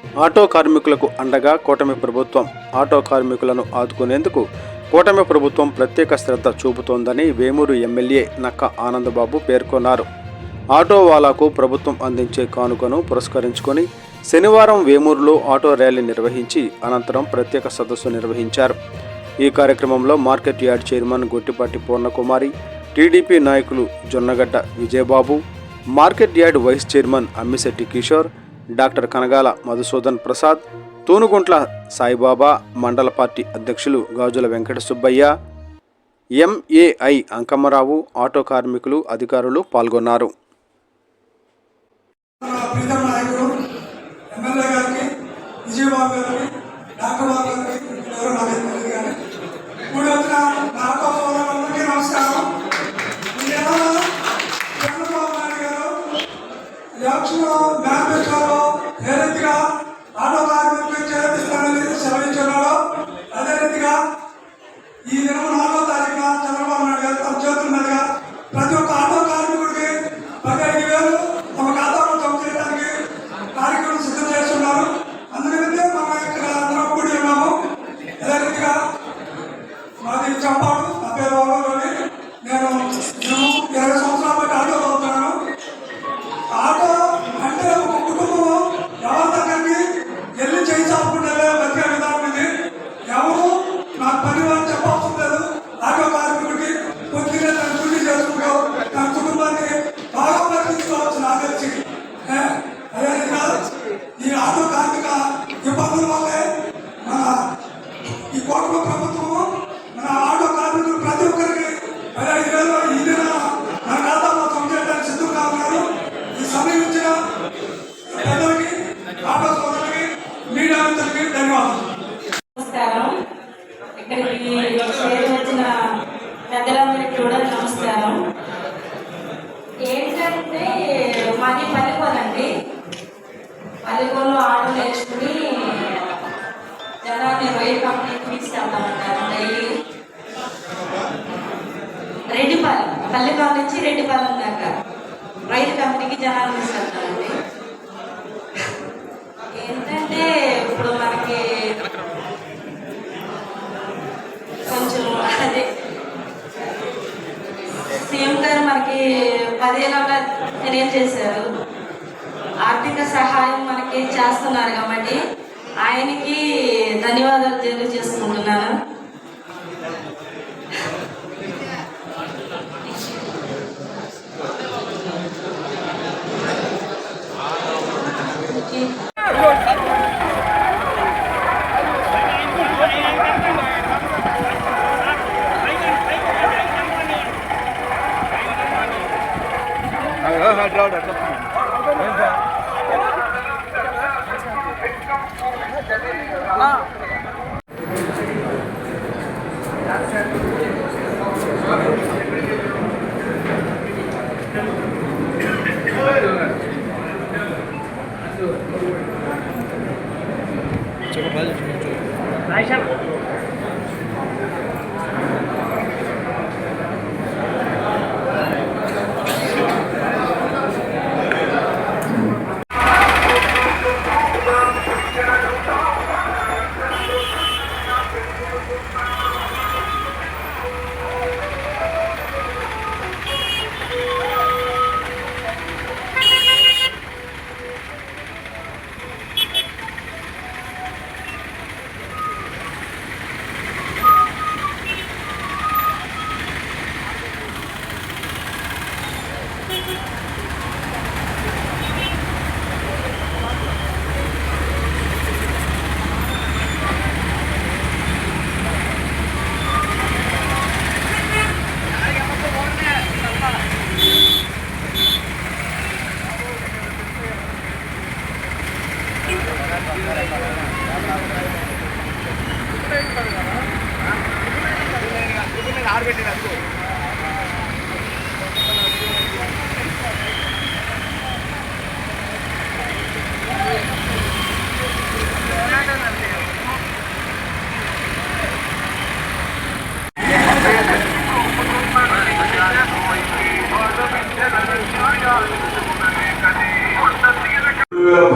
Auto కార్మికులకు అండగా కూటమి ప్రభుత్వం. ఆటో కార్మికులను ఆదుకునేందుకు కూటమి ప్రభుత్వం ప్రత్యేక శ్రద్ధ చూపుతోందని వేమూరు ఎమ్మెల్యే నక్క ఆనందబాబు పేర్కొన్నారు. ఆటో వాలాకు ప్రభుత్వం అందించే కానుకను పురస్కరించుకొని శనివారం వేమూరులో ఆటో ర్యాలీ నిర్వహించి అనంతరం ప్రత్యేక సదస్సు నిర్వహించారు. ఈ కార్యక్రమంలో market yard chairman Gottipati Purnakumari, TDP నాయకులు Jonnagadda Vijayababu, market yard vice chairman Ammisetti Kishore, doctor Kanagala Madhusudan Prasad, Tunuguntla Saibaba, మండల పార్టీ అధ్యక్షులు గాజుల వెంకట సుబ్బయ్య, ఎంఏఐ అంకమ్మరావు, ఆటో కార్మికులు, అధికారులు పాల్గొన్నారు. మేనిఫెస్టోలో ఏ రీతిగా ఆటో కార్మికులకు చేపిస్తానని సెలవించున్నాడో అదే రీతిగా ఈ నెల 4వ తారీఖున చంద్రబాబు నాయుడు గారు తమ చేతుల మీదుగా ప్రతి ఒక్క ఆటో కార్మికుడికి 15,000 తమ ఖాతాలో జమ చేయడానికి కార్యక్రమం సిద్ధం చేస్తున్నారు. అందుకనే మనం ఇక్కడ అందరం కూడి ఉన్నాము. అదే రీతిగా మాది చంపాడు, నా పేరు వాళ్ళని, నేను 20 సంవత్సరాల బట్టి ఆటో చదువుతున్నాను. ఆటో అంటే ఒక కుటుంబం ఎవరి దగ్గరికి వెళ్ళి చేయి చాపుకుంటే బతికే విధానం ఇది. ఎవరు నాకు పని వాళ్ళు చెప్పవసరం లేదు. ఆటో కార్మికుడికి పొద్దున్నే తన డ్యూటీ చేసుకుంటూ తన కుటుంబాన్ని బాగా పరిగణించుకోవచ్చు నాకు తెలిసి. అదేవిధంగా ఈ ఆటో కార్మిక ఇబ్బందుల వల్లే మన ఈ కూటమి ప్రభుత్వము మన ఆటో కార్మికులు ప్రతి ఒక్కరికి 15,000 ఈ దిన మన ఖాతాలో జమ చేయడానికి సిద్ధంగా ఉన్నారు. ఈ సమయం ఇచ్చిన పెద్దలకి, ఆటో సోదరులకి, మీడియా మిత్రులకి ధన్యవాదాలు. నమస్కారం. ఇక్కడికి వచ్చిన పెద్దలందరికీ కూడా నమస్కారం. ఏంటంటే మాది పల్లెకోనండి. పల్లెకోలో ఆటో నేర్చుకుని జనాన్ని రైలు కంపెనీకి తీసుకెళ్తామంటారు. డైలీ రెడ్డిపాలెం, పల్లెకాలం నుంచి రెడ్డిపాలెం దాకా రైలు కంపెనీకి జనాన్ని తీసుకెళ్తామండి. ఏంటంటే ఇప్పుడు మనకి కొంచెం అదే సీఎం గారు మనకి 10 ఏళ్ళగా తెలియజేశారు. ఆర్థిక సహాయం మనకి చేస్తున్నారు కాబట్టి ఆయనకి ధన్యవాదాలు తెలియజేసుకుంటున్నాను.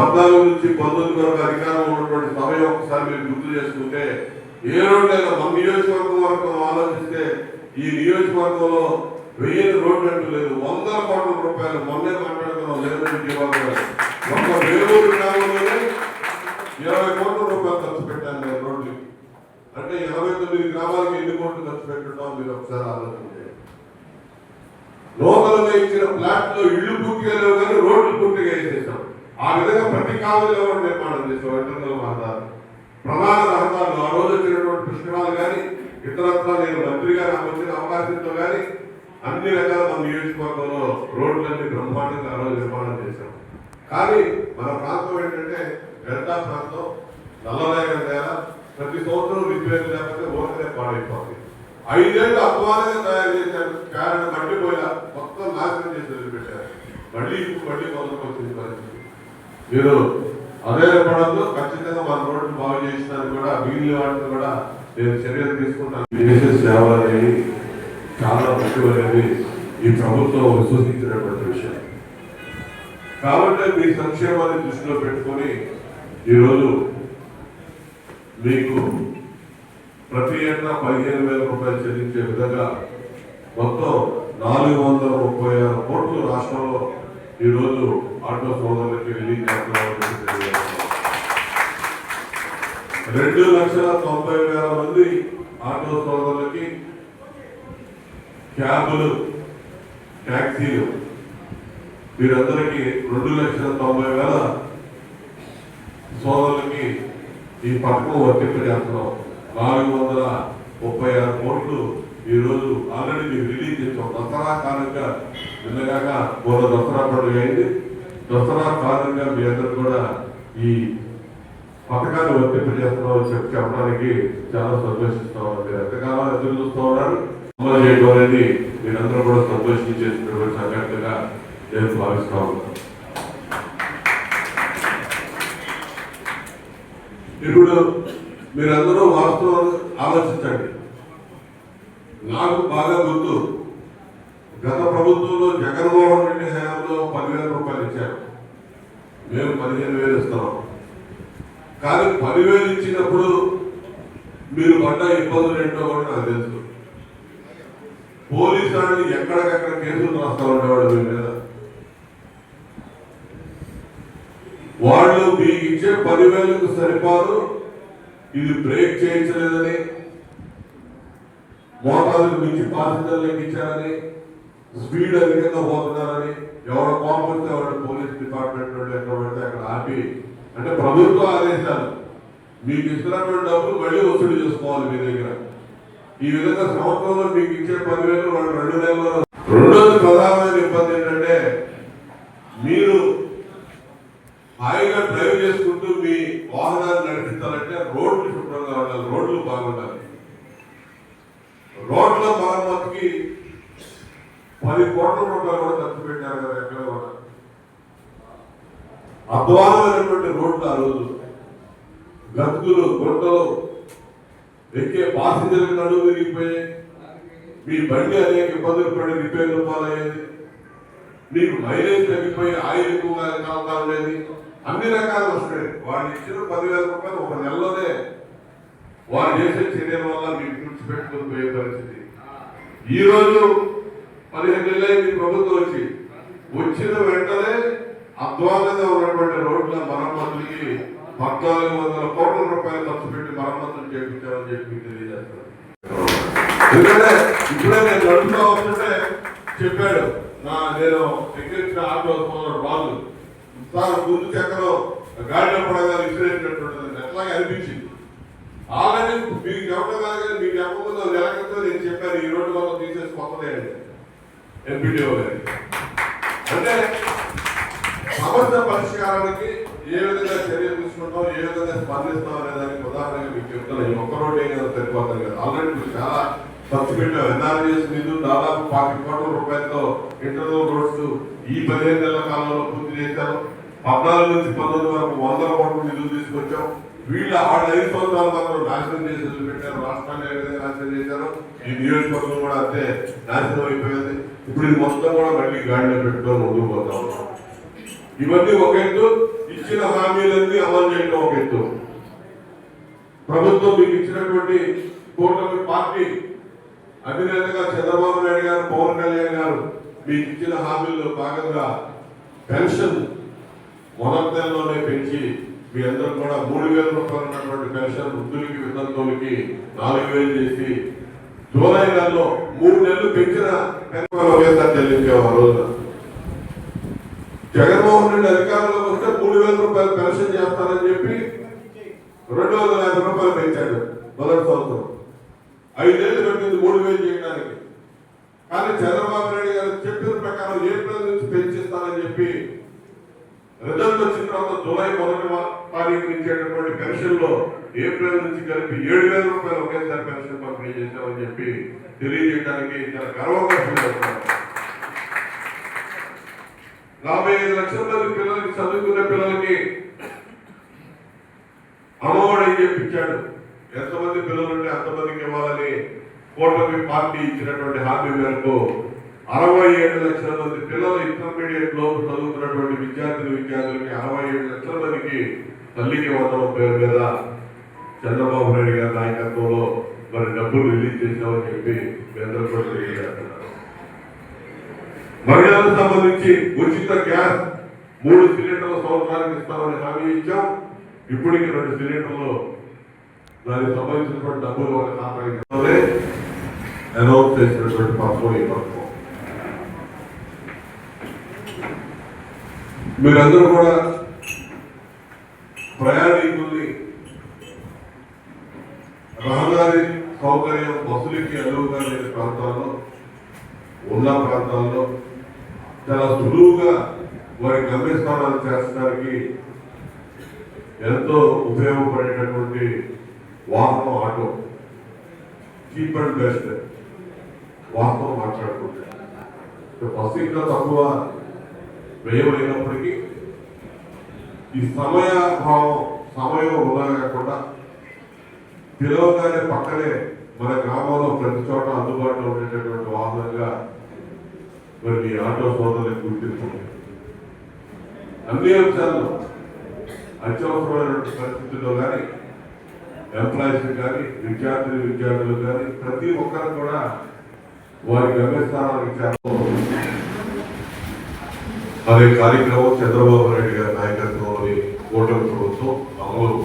14 నుంచి 19 వరకు అధికారంలో ఉన్నటువంటి సమయం ఒకసారి మీరు గుర్తు చేసుకుంటే ఏ రోడ్లైనా మన నియోజకవర్గం వరకు ఆలోచిస్తే ఈ నియోజకవర్గంలో 1000 రోడ్లు అంటూ లేదు, 100 కోట్ల రూపాయలు మొన్నే మాట్లాడుతున్నాం. ఒక వేలూరు గ్రామంలోనే 20 కోట్ల రూపాయలు ఖర్చు పెట్టాను నేను రోడ్లు. అంటే 29 గ్రామాలకు ఎన్ని కోట్లు ఖర్చు పెట్టున్నాం మీరు ఒకసారి ఆలోచించండి. లోకల్గా ఇచ్చిన ఫ్లాట్ లో ఇళ్లు పూర్తిగా లేవు కానీ రోడ్లు పూర్తిగా వేసేసాం. ఆ విధంగా ప్రతి కాలంలో నిర్మాణం చేసాం. ఇంటర్నల్ రహదారులు, ప్రధాన రహదారులు, ఆ రోజు వచ్చినటువంటి పుష్కరాలు కానీ ఇతరత్రా నేను మంత్రి గారు వచ్చిన అవకాశంతో కానీ అన్ని రకాల మన నియోజకవర్గంలో రోడ్లన్నీ బ్రహ్మాండంగా ఆ రోజు నిర్మాణం చేశాం. కానీ మన ప్రాంతం ఏంటంటే డెల్టా ప్రాంతం, నల్లరేగల నేల, ప్రతి సంవత్సరం రిపేర్ లేకపోతే ఓటనే పాడైపోతుంది. 5 ఏళ్ళు అపవాదంగా తయారు చేశారు. కారణం మట్టిపోయినా మొత్తం నాశనం చేసి వదిలిపెట్టారు. మళ్ళీ మొదలుకు వచ్చింది పరిస్థితి. మీరు అదే పడంలో ఖచ్చితంగా మన రోడ్లు బాగు చేసినారు కూడా మిగిలిన వాటిని కూడా నేను చర్యలు తీసుకుంటాను. చేసే సేవ అనేది చాలా ముఖ్యమైనది ఈ ప్రభుత్వం విశ్వసించినటువంటి విషయం. కాబట్టి మీ సంక్షేమాన్ని దృష్టిలో పెట్టుకొని ఈరోజు మీకు ప్రతి ఏటా 15,000 రూపాయలు చెల్లించే విధంగా మొత్తం 436 కోట్లు రాష్ట్రంలో ఈరోజు ఆటో సోదరులకి రిలీజ్ చేస్తున్నామని 2,90,000 మంది ఆటో సోదరులకి క్యాబులు, ట్యాక్సీలు వీరందరికీ 2,90,000 సోదరులకి ఈ పథకం వర్తింపజేస్తున్నాం. 436 కోట్లు ఈరోజు ఆల్రెడీ మీకు రిలీజ్ చేసాం. దసరా కారణంగా నిన్నగాక మొన్న దసరా పండుగ అయింది. దసరా కారణంగా మీ అందరూ కూడా ఈ పథకాన్ని వర్తింపజేస్తున్నామని చెప్పడానికి చాలా సంతోషిస్తాం. మీరు ఎంతకాలం ఎదురు చూస్తూ ఉన్నారు. అమలు చేయడం అనేది మీరందరూ కూడా సంతోషించేసినటువంటి సంఘటనగా నేను భావిస్తా ఉన్నాను. ఇప్పుడు మీరందరూ వాస్తవం ఆలోచించండి. నాకు బాగా గుర్తు, గత ప్రభుత్వంలో జగన్మోహన్ రెడ్డి హయాంలో 10,000 రూపాయలు ఇచ్చారు. మేము 15,000 ఇస్తున్నాం. కానీ 10,000 ఇచ్చినప్పుడు మీరు పడ్డ ఇబ్బందులు ఏంటో కూడా నాకు తెలుసు. పోలీసు వాళ్ళు ఎక్కడికక్కడ కేసులు రాస్తా ఉండేవాడు మీ మీద. వాళ్ళు మీకు ఇచ్చే 10,000కు సరిపాదు, ఇది బ్రేక్ చేయించలేదని, మోటార్లకు మించి పాసింజర్లు ఎక్కించారని, స్పీడ్ అధికంగా పోతున్నారని, ఎవరో కోపం వస్తే వాళ్ళు పోలీస్ డిపార్ట్మెంట్ వాళ్ళు ఎక్కడ పడితే అక్కడ ఆపి, అంటే ప్రభుత్వ ఆదేశాలు మీకు ఇస్తున్నటువంటి డబ్బులు మళ్ళీ వసూలు చేసుకోవాలి మీ దగ్గర. ఈ విధంగా సంవత్సరంలో మీకు ఇచ్చే 10,000 వాళ్ళు 2 నెలల్లో. రెండోది ప్రధానమైన ఇబ్బంది ఏంటంటే మీరు హాయిగా డ్రైవ్ చేసుకుంటూ మీ వాహనాన్ని నడిపించాలంటే రోడ్లు శుభ్రంగా ఉండాలి, రోడ్లు బాగుండాలి. రోడ్ల మరమ్మతుకి 10 కోట్ల రూపాయలు కూడా ఖర్చు పెట్టారు కదా ఎక్కడ కూడా. అధ్వానమైనటువంటి రోడ్లు ఆ రోజు, గతుకులు, గుంటలు, ఎక్కే పాసింజర్లకు నడువు విరిగిపోయాయి. మీ బండి అనేక ఇబ్బందులు పడి రిపేర్లు పాలయ్యేది. మీకు మైలేజ్ తగ్గిపోయి ఆయిల్ ఎక్కువగా కాలుతా ఉండేది. అన్ని రకాలు వస్తాయి. వాళ్ళు ఇచ్చిన 10,000 రూపాయలు ఒక నెలలోనే వారు చేసే చర్యల వల్ల మీకు తుడిచిపెట్టుకుని పోయే పరిస్థితి. ఈ రోజు 15 ఏళ్ళైంది ప్రభుత్వం వచ్చిన వెంటనే అధ్వానంగా ఉన్నటువంటి రోడ్ల మరమ్మతులకి 1,400 కోట్ల రూపాయలు ఖర్చు పెట్టి మరమ్మతులు చేయించామని చెప్పి తెలియజేస్తాను. ఎందుకంటే ఇప్పుడే నేను నడుపుతా వస్తుంటే చెప్పాడు నేను ఎక్కించిన ఆటో వాళ్ళు సార్ ముందు చక్రం గాడిలో పడగా విసిరేసినటువంటి ఎట్లాగే అనిపించింది. ఆల్రెడీ మీకు చెప్పడం కాదు కానీ మీకు చెప్పకుండా నెలకంతో నేను చెప్పాను ఈ రోడ్డు వల్ల తీసేసి కొత్తదే అండి ఎంపీడీఓ గారి. అంటే సమస్య పరిష్కారానికి ఏ విధంగా చర్యలు తీసుకుంటాం, ఏ విధంగా స్పందిస్తాం అనే దానికి ఉదాహరణగా మీకు చెప్తాను. ఈ ఒక్క రోడ్డు ఏం కదా సరిపోతాను కదా. ఆల్రెడీ మీరు చాలా ఖర్చు పెట్టాం. ఎన్ఆర్జీఎస్ నిధులు దాదాపు 40 కోట్ల రూపాయలతో ఇంటర్నల్ రోడ్స్ ఈ 15 నెలల కాలంలో పూర్తి చేశారు. 14 నుంచి 19 వరకు 100 కోట్ల నిధులు తీసుకొచ్చాం. వీళ్ళు 5 సంవత్సరాలు మాత్రం నాశనం చేసి పెట్టారు. రాష్ట్రాన్ని ఏ విధంగా నాశనం చేశారు, ఈ నియోజకవర్గం కూడా అంతే నాశనం అయిపోయింది. ఇప్పుడు ఇది మొత్తం కూడా మళ్ళీ గాడిలో పెట్టుకొని ముందుకు పోతా ఉన్నాం. ఇవన్నీ ఒక ఎత్తు. ఇచ్చిన హామీలన్నీ అమలు చేయడం ఒక ఎత్తు. ప్రభుత్వం మీకు ఇచ్చినటువంటి కూటమి పార్టీ అధినేతగా చంద్రబాబు నాయుడు గారు, పవన్ కళ్యాణ్ గారు మీకు ఇచ్చిన హామీల్లో భాగంగా పెన్షన్ మొదటి నెలలోనే పెంచి మీ అందరూ కూడా 3,000 రూపాయలు ఉన్నటువంటి పెన్షన్ వృద్ధులకి, వితంతువులకి 4,000 చేసి జూలై నెలలో 3 నెలలు పెంచిన పెన్షన్ ఒకేసారి చెల్లించేవారు. రోజున జగన్మోహన్ రెడ్డి అధికారంలోకి వస్తే 3,000 రూపాయలు పెన్షన్ చేస్తానని చెప్పి 250 రూపాయలు పెంచాడు మొదటి సంవత్సరం. 5 ఏళ్ళు పెట్టింది 3,000 చేయడానికి. కానీ చంద్రబాబు నాయుడు గారు చెప్పిన ప్రకారం ఏప్రిల్ నుంచి పెంచిస్తానని చెప్పి రిజల్ట్ వచ్చిన తర్వాత జూలై 1వ తారీఖు ఇచ్చేటటువంటి పెన్షన్ లో ఏప్రిల్ నుంచి కలిపి 7,000 రూపాయలు ఒకేసారి పెన్షన్ పంపిణీ చేశామని చెప్పి తెలియజేయడానికి చాలా గర్వంగా ఫీల్ అవుతున్నారు. 45 లక్షల మంది పిల్లలకి, చదువుకునే పిల్లలకి అమ్మఒడి అని చెప్పించాడు. ఎంతమంది పిల్లలు ఉంటే అంతమందికి ఇవ్వాలని కూటమి పార్టీ ఇచ్చినటువంటి హామీ మేరకు 67 లక్షల మంది పిల్లలు ఇంటర్మీడియట్ లో చదువుతున్నటువంటి విద్యార్థులకి 67 లక్షల మందికి తల్లికి వందనం పేరు మీద చంద్రబాబు నాయుడు గారి నాయకత్వంలో మరి డబ్బులు రిలీజ్ చేశామని చెప్పి అందరూ కూడా తెలియజేస్తున్నారు. మహిళలకు సంబంధించి ఉచిత గ్యాస్ 3 సిలిండర్ల సంవత్సరానికి ఇస్తామని హామీ ఇచ్చాం. ఇప్పటికి 2 సిలిండర్లు దానికి సంబంధించినటువంటి డబ్బులు వాళ్ళ ఖాతాలోనే అనౌన్స్ చేసినటువంటి పథకం ఈ పథకం. మీరందరూ కూడా ప్రయాణికుల్ని రహదారి సౌకర్యం బస్సులకి అనువుగా లేని ప్రాంతాల్లో, ఉన్న ప్రాంతాల్లో చాలా సులువుగా వారి గమ్యస్థానాలు చేర్చడానికి ఎంతో ఉపయోగపడేటటువంటి వాహనం ఆటో. చీప్ అండ్ బెస్ట్ వాహనం మాట్లాడుకుంటే బస్సు ఇంకా తక్కువ వ్యయమైనప్పటికీ ఈ సమయం వృధా కాకుండా పిలవగానే పక్కనే మన గ్రామంలో ప్రతి చోట అందుబాటులో ఉండేటటువంటి వాహనంగా మరి మీ ఆటో సోదరులకు గుర్తించండి. అన్ని అంశాల్లో అత్యవసరమైనటువంటి పరిస్థితుల్లో కానీ, ఎంప్లాయీస్ కానీ, విద్యార్థులు కానీ ప్రతి ఒక్కరు కూడా వారి గమ్యస్థానాలకు చేరడం అనే కార్యక్రమం చంద్రబాబు నాయుడు గారి నాయకత్వంలోని కూటమి ప్రభుత్వం అమలు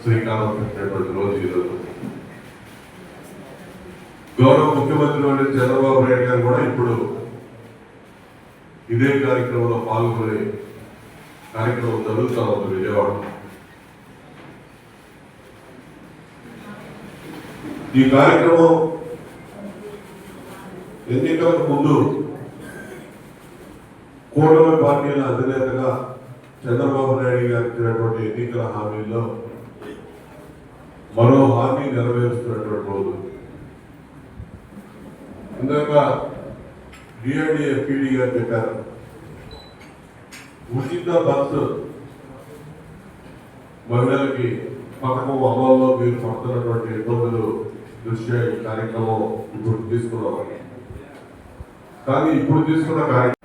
శ్రీకారం పెట్టినటువంటి రోజు ఈరోజు. గౌరవ ముఖ్యమంత్రి చంద్రబాబు నాయుడు గారు కూడా ఇప్పుడు ఇదే కార్యక్రమంలో పాల్గొనే కార్యక్రమం జరుగుతూ ఉంది విజయవాడ. ఈ కార్యక్రమం ఎన్నికలకు ముందు కూటమి పార్టీల అధినేతగా చంద్రబాబు నాయుడు గారు ఇచ్చినటువంటి ఎన్నికల హామీల్లో మరో హామీ నెరవేరుస్తున్నటువంటి రోజు. ఇందాక డిఆర్డీఏ పీడీ గారు చెప్పారు, ఉచిత బస్సు మహిళలకి పథకం అమల్లో మీరు పడుతున్నటువంటి ఇబ్బందులు దృష్ట్యా ఈ కార్యక్రమం ఇప్పుడు తీసుకున్నామని. కానీ ఇప్పుడు తీసుకున్న కార్యక్రమం